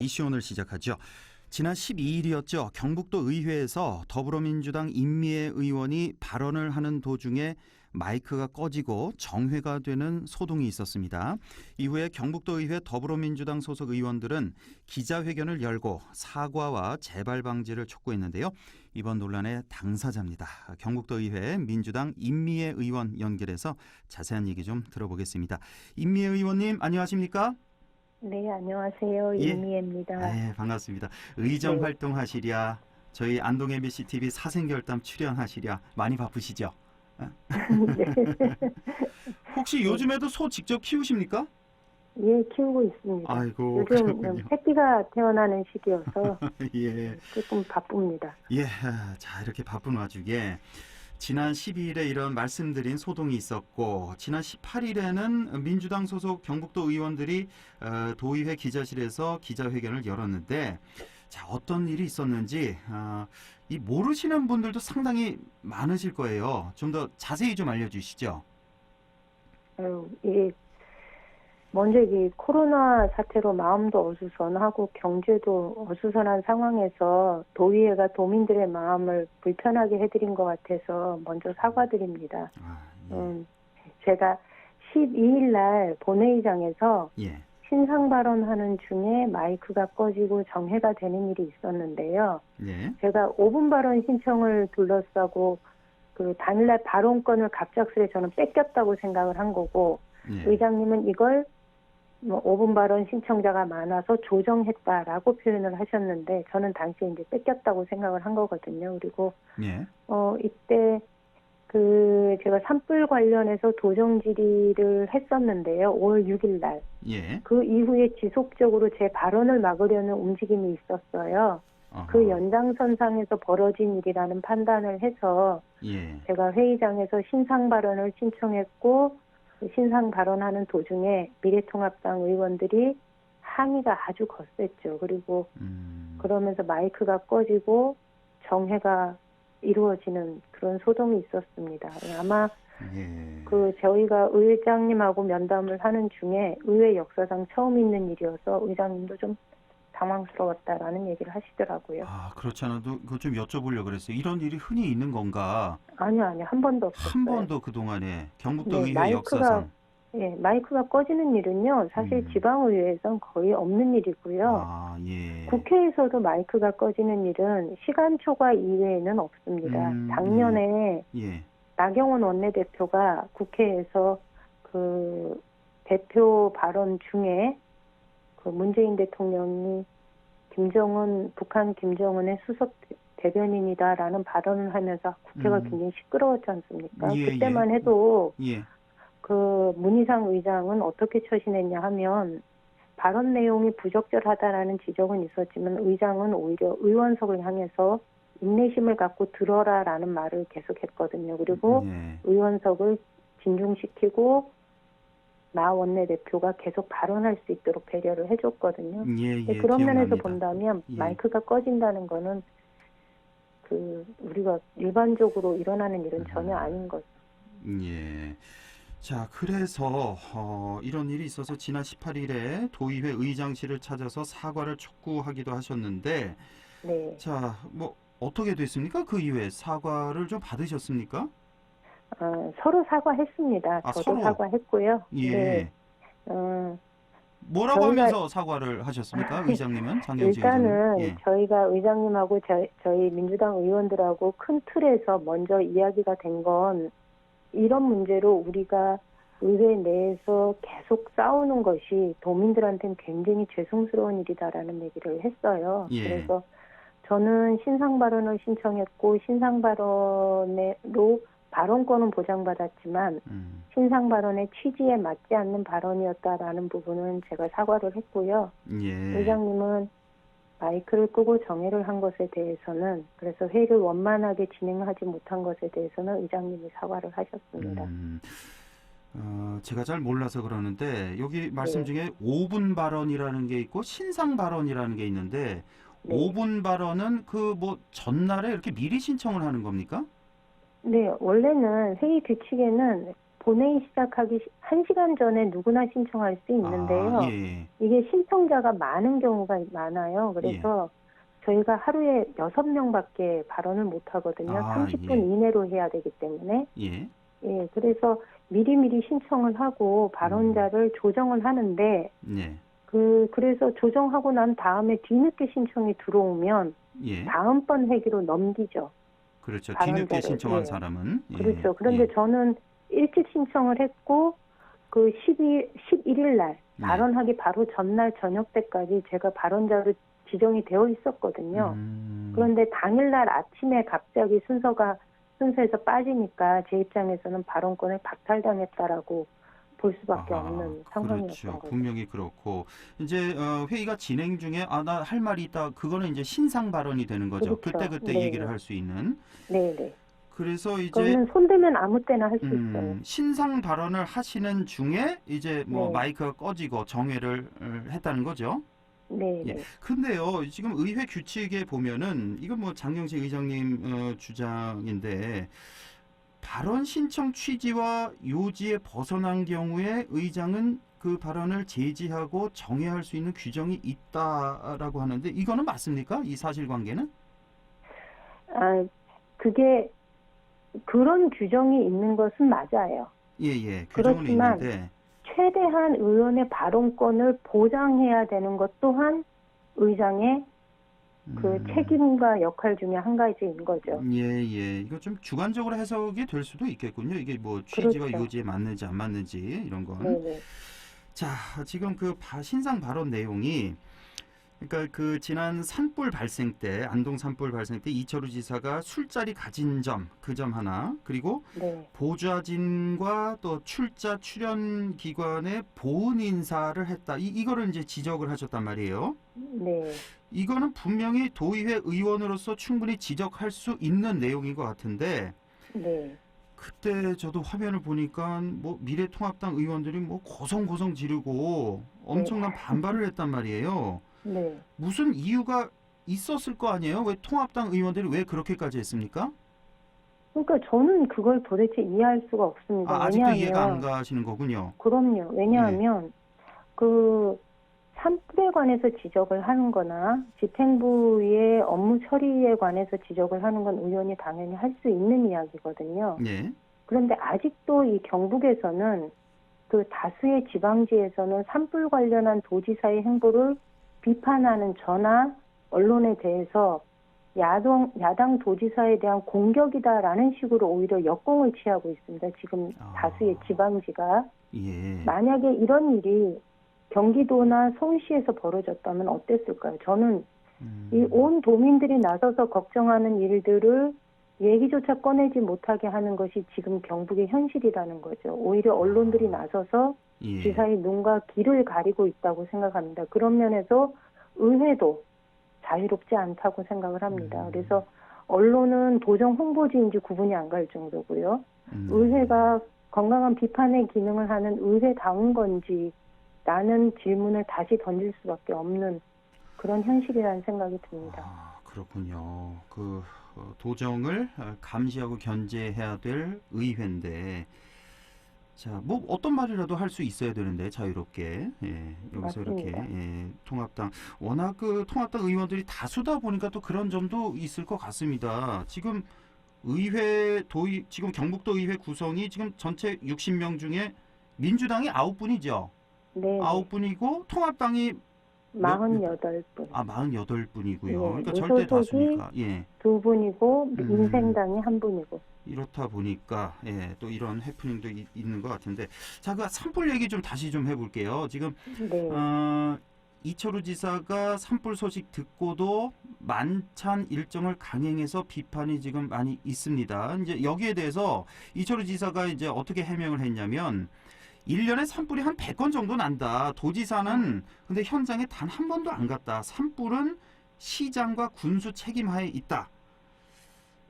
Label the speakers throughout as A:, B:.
A: 이슈 오늘 시작하죠. 지난 12일이었죠. 경북도 의회에서 더불어민주당 임미애 의원이 발언을 하는 도중에 마이크가 꺼지고 정회가 되는 소동이 있었습니다. 이후에 경북도 의회 더불어민주당 소속 의원들은 기자회견을 열고 사과와 재발 방지를 촉구했는데요. 이번 논란의 당사자입니다. 경북도 의회 민주당 임미애 의원 연결해서 자세한 얘기 좀 들어보겠습니다. 임미애 의원님 안녕하십니까?
B: 네, 안녕하세요.
A: 예.
B: 임미애입니다.
A: 네, 반갑습니다. 의정
B: 네.
A: 활동하시랴, 저희 안동 MBC TV 사생결단 출연하시랴 많이 바쁘시죠?
B: 네.
A: 혹시 요즘에도 소 직접 키우십니까?
B: 예, 키우고 있습니다.
A: 아이고,
B: 요즘
A: 그렇군요.
B: 새끼가 태어나는 시기여서
A: 예,
B: 조금 바쁩니다.
A: 예. 자, 이렇게 바쁜 와중에 지난 12일에 이런 말씀드린 소동이 있었고 지난 18일에는 민주당 소속 경북도 의원들이 도의회 기자실에서 기자회견을 열었는데 자, 어떤 일이 있었는지 이 모르시는 분들도 상당히 많으실 거예요. 좀 더 자세히 좀 알려주시죠.
B: 이게 먼저 이게 코로나 사태로 마음도 어수선하고 경제도 어수선한 상황에서 도의회가 도민들의 마음을 불편하게 해드린 것 같아서 먼저 사과드립니다.
A: 예.
B: 제가 12일 날 본회의장에서
A: 예.
B: 신상 발언하는 중에 마이크가 꺼지고 정회가 되는 일이 있었는데요.
A: 예.
B: 제가 5분 발언 신청을 둘러싸고 그 당일날 발언권을 갑작스레 저는 뺏겼다고 생각을 한 거고
A: 예.
B: 의장님은 이걸 5분 발언 신청자가 많아서 조정했다라고 표현을 하셨는데 저는 당시에 이제 뺏겼다고 생각을 한 거거든요. 그리고
A: 예.
B: 이때 제가 산불 관련해서 도정 질의를 했었는데요. 5월 6일 날.
A: 예.
B: 그 이후에 지속적으로 제 발언을 막으려는 움직임이 있었어요. 그
A: 어허.
B: 연장선상에서 벌어진 일이라는 판단을 해서
A: 예.
B: 제가 회의장에서 신상 발언을 신청했고 그 신상 발언하는 도중에 미래통합당 의원들이 항의가 아주 거셌죠. 그리고 그러면서 마이크가 꺼지고 정회가 이루어지는 그런 소동이 있었습니다. 아마
A: 예.
B: 저희가 의장님하고 면담을 하는 중에 의회 역사상 처음 있는 일이어서 의장님도 좀 당황스러웠다라는 얘기를 하시더라고요.
A: 그렇지 않아도 그거 좀 여쭤보려고 그랬어요. 이런 일이 흔히 있는 건가?
B: 아니요, 한 번도
A: 한
B: 없었어요.
A: 번도 그동안에 경북도
B: 네,
A: 의회 역사상.
B: 마이크가 꺼지는 일은요, 사실 지방의회에선 거의 없는 일이고요.
A: 예.
B: 국회에서도 마이크가 꺼지는 일은 시간 초과 이외에는 없습니다. 작년에
A: 예.
B: 나경원 원내대표가 국회에서 대표 발언 중에 문재인 대통령이 북한 김정은의 수석 대변인이다라는 발언을 하면서 국회가 굉장히 시끄러웠지 않습니까?
A: 예,
B: 그때만
A: 예.
B: 해도
A: 예.
B: 문희상 의장은 어떻게 처신했냐 하면 발언 내용이 부적절하다라는 지적은 있었지만 의장은 오히려 의원석을 향해서 인내심을 갖고 들어라라는 말을 계속했거든요. 그리고
A: 예.
B: 의원석을 진중시키고 나 원내대표가 계속 발언할 수 있도록 배려를 해줬거든요.
A: 예, 예,
B: 그런 면에서
A: 기억납니다.
B: 본다면
A: 예.
B: 마이크가 꺼진다는 거는 우리가 일반적으로 일어나는 일은 전혀 아닌 거죠.
A: 예. 자, 그래서 이런 일이 있어서 지난 18일에 도의회 의장실을 찾아서 사과를 촉구하기도 하셨는데,
B: 네.
A: 자, 뭐 어떻게 됐습니까? 그 이후에 사과를 좀 받으셨습니까?
B: 서로 사과했습니다. 저도
A: 서로?
B: 사과했고요.
A: 예.
B: 네.
A: 뭐라고
B: 저희가
A: 하면서 사과를 하셨습니까? 의장님은? 장경식 의장님?
B: 일단은
A: 예.
B: 저희가 의장님하고 저희 민주당 의원들하고 큰 틀에서 먼저 이야기가 된 건 이런 문제로 우리가 의회 내에서 계속 싸우는 것이 도민들한테는 굉장히 죄송스러운 일이다라는 얘기를 했어요.
A: 예.
B: 그래서 저는 신상 발언을 신청했고 신상 발언으로 발언권은 보장받았지만 신상 발언의 취지에 맞지 않는 발언이었다라는 부분은 제가 사과를 했고요.
A: 예.
B: 의장님은 마이크를 끄고 정회를 한 것에 대해서는 그래서 회의를 원만하게 진행하지 못한 것에 대해서는 의장님이 사과를 하셨습니다.
A: 제가 잘 몰라서 그러는데 여기 말씀
B: 네.
A: 중에 5분 발언이라는 게 있고 신상 발언이라는 게 있는데
B: 네.
A: 5분 발언은 전날에 이렇게 미리 신청을 하는 겁니까?
B: 네, 원래는 회의 규칙에는 본회의 시작하기 1시간 전에 누구나 신청할 수 있는데요.
A: 예.
B: 이게 신청자가 많은 경우가 많아요. 그래서 저희가 하루에 6명밖에 발언을 못 하거든요. 30분
A: 예.
B: 이내로 해야 되기 때문에.
A: 예.
B: 예, 그래서 미리미리 신청을 하고 발언자를 조정을 하는데
A: 예.
B: 그래서 조정하고 난 다음에 뒤늦게 신청이 들어오면
A: 예.
B: 다음번 회기로 넘기죠.
A: 그렇죠.
B: 발언자를.
A: 뒤늦게 신청한
B: 예.
A: 사람은. 예.
B: 그렇죠. 그런데
A: 예.
B: 저는 일찍 신청을 했고 그 11일 날
A: 네.
B: 발언하기 바로 전날 저녁 때까지 제가 발언자로 지정이 되어 있었거든요. 그런데 당일날 아침에 갑자기 순서에서 빠지니까 제 입장에서는 발언권을 박탈당했다라고 볼 수밖에 없는 상황이었던
A: 그렇죠.
B: 거죠.
A: 분명히 그렇고 이제 회의가 진행 중에 나 할 말이 있다. 그거는 이제 신상 발언이 되는 거죠.
B: 그렇죠.
A: 그때
B: 네.
A: 얘기를 할 수 있는.
B: 네네.
A: 그래서 이제
B: 그거는 손대면 아무 때나 할 수 있어요.
A: 신상 발언을 하시는 중에 이제 뭐
B: 네.
A: 마이크가 꺼지고 정회를 했다는 거죠.
B: 네네.
A: 예. 근데요, 지금 의회 규칙에 보면은 이건 뭐 장경식 의장님 주장인데 발언 신청 취지와 요지에 벗어난 경우에 의장은 그 발언을 제지하고 정회할 수 있는 규정이 있다라고 하는데 이거는 맞습니까? 이 사실관계는?
B: 그게 그런 규정이 있는 것은 맞아요.
A: 예. 규정은
B: 그렇지만
A: 있는데
B: 최대한 의원의 발언권을 보장해야 되는 것 또한 의장의 그 책임과 역할 중에 한 가지인 거죠.
A: 예. 이거 좀 주관적으로 해석이 될 수도 있겠군요. 이게 뭐 취지와
B: 그렇죠.
A: 요지에 맞는지 안 맞는지 이런 건.
B: 네네.
A: 자, 지금 그 신상 발언 내용이 그러니까 그 지난 산불 발생 때 안동 산불 발생 때 이철우 지사가 술자리 가진 점 그 점 하나 그리고
B: 네.
A: 보좌진과 또 출연 기관의 보훈 인사를 했다. 이거를 이제 지적을 하셨단 말이에요.
B: 네.
A: 이거는 분명히 도의회 의원으로서 충분히 지적할 수 있는 내용인 것 같은데
B: 네.
A: 그때 저도 화면을 보니까 뭐 미래통합당 의원들이 뭐 고성 지르고 엄청난 반발을 했단 말이에요.
B: 네.
A: 무슨 이유가 있었을 거 아니에요? 왜 통합당 의원들이 왜 그렇게까지 했습니까?
B: 그러니까 저는 그걸 도대체 이해할 수가 없습니다.
A: 아직도
B: 왜냐하면
A: 이해가 안 가시는 거군요.
B: 그럼요. 왜냐하면 그 산불에 관해서 지적을 하는 거나 집행부의 업무 처리에 관해서 지적을 하는 건 의원이 당연히 할 수 있는 이야기거든요.
A: 예.
B: 그런데 아직도 이 경북에서는 그 다수의 지방지에서는 산불 관련한 도지사의 행보를 비판하는 전화 언론에 대해서 야당 도지사에 대한 공격이다라는 식으로 오히려 역공을 취하고 있습니다. 지금 다수의 지방지가.
A: 예.
B: 만약에 이런 일이 경기도나 서울시에서 벌어졌다면 어땠을까요? 저는 이 온 도민들이 나서서 걱정하는 일들을 얘기조차 꺼내지 못하게 하는 것이 지금 경북의 현실이라는 거죠. 오히려 언론들이 나서서
A: 예.
B: 지사의 눈과 귀를 가리고 있다고 생각합니다. 그런 면에서 의회도 자유롭지 않다고 생각을 합니다. 그래서 언론은 도정 홍보지인지 구분이 안 갈 정도고요. 의회가 건강한 비판의 기능을 하는 의회다운 건지 라는 질문을 다시 던질 수밖에 없는 그런 현실이라는 생각이 듭니다.
A: 그렇군요. 그 도정을 감시하고 견제해야 될 의회인데 자, 뭐 어떤 말이라도 할 수 있어야 되는데 자유롭게 여기서
B: 맞습니다.
A: 이렇게 통합당 워낙 그 통합당 의원들이 다수다 보니까 또 그런 점도 있을 것 같습니다. 지금 지금 경북도 의회 구성이 지금 전체 60명 중에 민주당이 9분이죠.
B: 네.
A: 9분이고 통합당이
B: 48분.
A: 48분이고요.
B: 예,
A: 그러니까 절대 다수니까. 예.
B: 2분이고 민생당이 1분이고.
A: 이렇다 보니까 또 이런 해프닝도 있는 것 같은데 자, 그 산불 얘기 좀 다시 좀 해볼게요. 지금
B: 네.
A: 이철우 지사가 산불 소식 듣고도 만찬 일정을 강행해서 비판이 지금 많이 있습니다. 이제 여기에 대해서 이철우 지사가 이제 어떻게 해명을 했냐면 1년에 산불이 한 100건 정도 난다. 도지사는 근데 현장에 단 한 번도 안 갔다. 산불은 시장과 군수 책임하에 있다.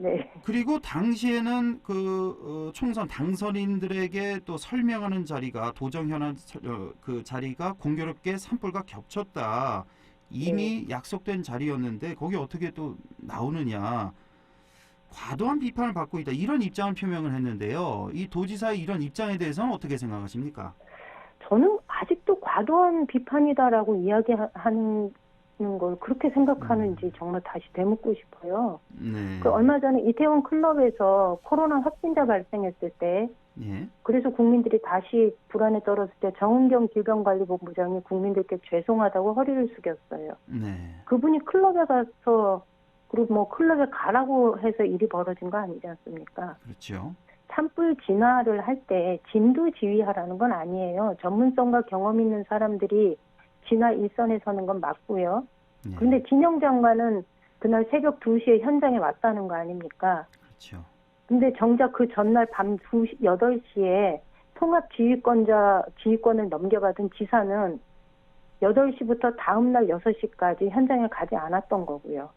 B: 네.
A: 그리고 당시에는 그 총선 당선인들에게 또 설명하는 자리가 도정 현안 그 자리가 공교롭게 산불과 겹쳤다. 이미 약속된 자리였는데 거기 어떻게 또 나오느냐. 과도한 비판을 받고 있다. 이런 입장을 표명을 했는데요. 이 도지사의 이런 입장에 대해서는 어떻게 생각하십니까?
B: 저는 아직도 과도한 비판이다라고 이야기하는 걸 그렇게 생각하는지 정말 다시 되묻고 싶어요.
A: 네.
B: 그 얼마 전에 이태원 클럽에서 코로나 확진자 발생했을 때,
A: 예.
B: 그래서 국민들이 다시 불안에 떨었을 때 정은경 질병관리본부장이 국민들께 죄송하다고 허리를 숙였어요.
A: 네.
B: 그분이 클럽에 가서, 그리고 뭐 클럽에 가라고 해서 일이 벌어진 거 아니지 않습니까?
A: 그렇죠.
B: 산불 진화를 할 때 진두지휘하라는 건 아니에요. 전문성과 경험 있는 사람들이 진화 일선에 서는 건 맞고요.
A: 네.
B: 그런데 진영 장관은 그날 새벽 2시에 현장에 왔다는 거 아닙니까?
A: 그렇죠.
B: 근데 정작 그 전날 밤 2시, 8시에 통합지휘권을 넘겨받은 지사는 8시부터 다음날 6시까지 현장에 가지 않았던 거고요.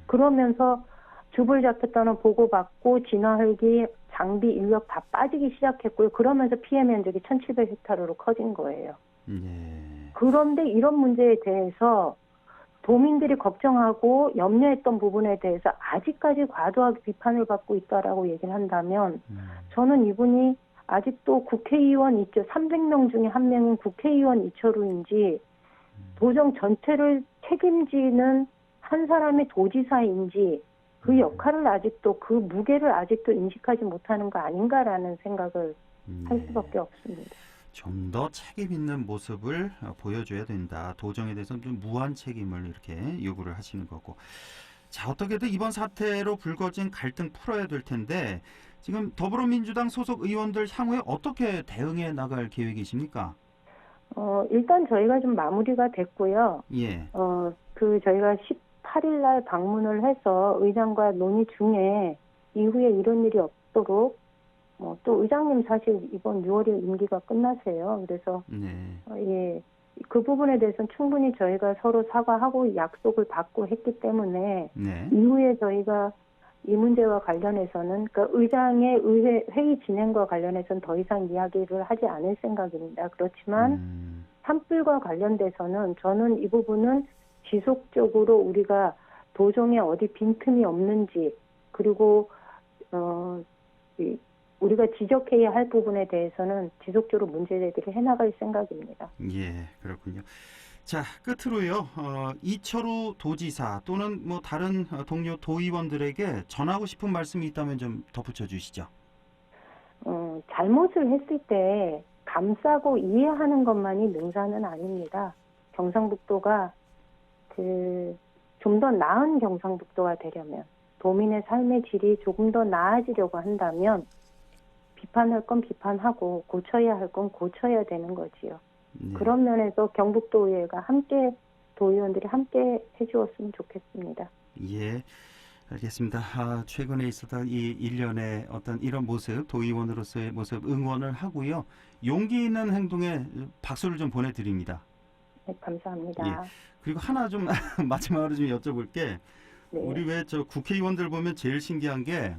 B: 그러면서 주불 잡혔다는 보고받고 진화 헬기, 장비, 인력 다 빠지기 시작했고요. 그러면서 피해 면적이 1,700헥타르로 커진 거예요.
A: 예.
B: 그런데 이런 문제에 대해서 도민들이 걱정하고 염려했던 부분에 대해서 아직까지 과도하게 비판을 받고 있다라고 얘기를 한다면 저는 이분이 아직도 국회의원 이처 300명 중에 한 명인 국회의원 이처루인지 도정 전체를 책임지는 한 사람의 도지사인지 그 역할을 아직도 그 무게를 아직도 인식하지 못하는 거 아닌가라는 생각을 할 수밖에 없습니다.
A: 좀 더 책임 있는 모습을 보여줘야 된다. 도정에 대해서는 좀 무한 책임을 이렇게 요구를 하시는 거고. 자, 어떻게든 이번 사태로 불거진 갈등 풀어야 될 텐데 지금 더불어민주당 소속 의원들 향후에 어떻게 대응해 나갈 계획이십니까?
B: 일단 저희가 좀 마무리가 됐고요.
A: 예.
B: 저희가 18일 날 방문을 해서 의장과 논의 중에 이후에 이런 일이 없도록 또 의장님 사실 이번 6월에 임기가 끝나세요. 그래서
A: 네.
B: 그 부분에 대해서는 충분히 저희가 서로 사과하고 약속을 받고 했기 때문에
A: 네.
B: 이후에 저희가 이 문제와 관련해서는 그러니까 의장의 회의 진행과 관련해서는 더 이상 이야기를 하지 않을 생각입니다. 그렇지만 산불과 관련돼서는 저는 이 부분은 지속적으로 우리가 도정에 어디 빈틈이 없는지 그리고 우리가 지적해야 할 부분에 대해서는 지속적으로 문제 제기를 해나갈 생각입니다.
A: 예, 그렇군요. 자, 끝으로요. 이철우 도지사 또는 뭐 다른 동료 도의원들에게 전하고 싶은 말씀이 있다면 좀 덧붙여 주시죠.
B: 잘못을 했을 때 감싸고 이해하는 것만이 능사는 아닙니다. 경상북도가 좀 더 나은 경상북도가 되려면 도민의 삶의 질이 조금 더 나아지려고 한다면 비판할 건 비판하고 고쳐야 할 건 고쳐야 되는 거지요.
A: 네.
B: 그런 면에서 경북도의회가 함께 도의원들이 함께 해주었으면 좋겠습니다.
A: 예, 알겠습니다. 최근에 있었던 이 일련의 어떤 이런 모습, 도의원으로서의 모습 응원을 하고요. 용기 있는 행동에 박수를 좀 보내드립니다.
B: 네, 감사합니다.
A: 예. 그리고 하나 좀 마지막으로 좀 여쭤볼게.
B: 네.
A: 우리 왜 저 국회의원들 보면 제일 신기한 게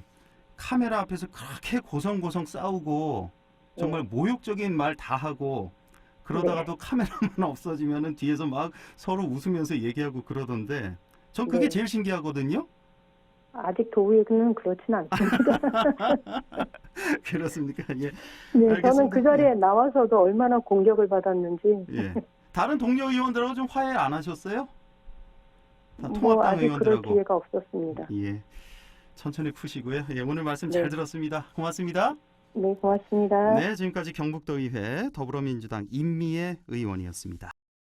A: 카메라 앞에서 그렇게 고성고성 싸우고 정말 모욕적인 말 다 하고 그러다가도 카메라만 없어지면은 뒤에서 막 서로 웃으면서 얘기하고 그러던데 전 그게 제일 신기하거든요.
B: 아직 도의회는 그렇진 않습니다.
A: 그렇습니까? 예.
B: 네,
A: 알겠습니다.
B: 저는 그 자리에 나와서도 얼마나 공격을 받았는지.
A: 예. 다른 동료 의원들하고 좀 화해 안 하셨어요? 다
B: 뭐
A: 통합당
B: 아직 그럴
A: 의원들하고.
B: 기회가 없었습니다.
A: 예. 천천히 푸시고요. 예, 오늘 말씀
B: 네.
A: 잘 들었습니다. 고맙습니다.
B: 네, 고맙습니다.
A: 네, 지금까지 경북도의회 더불어민주당 임미애 의원이었습니다.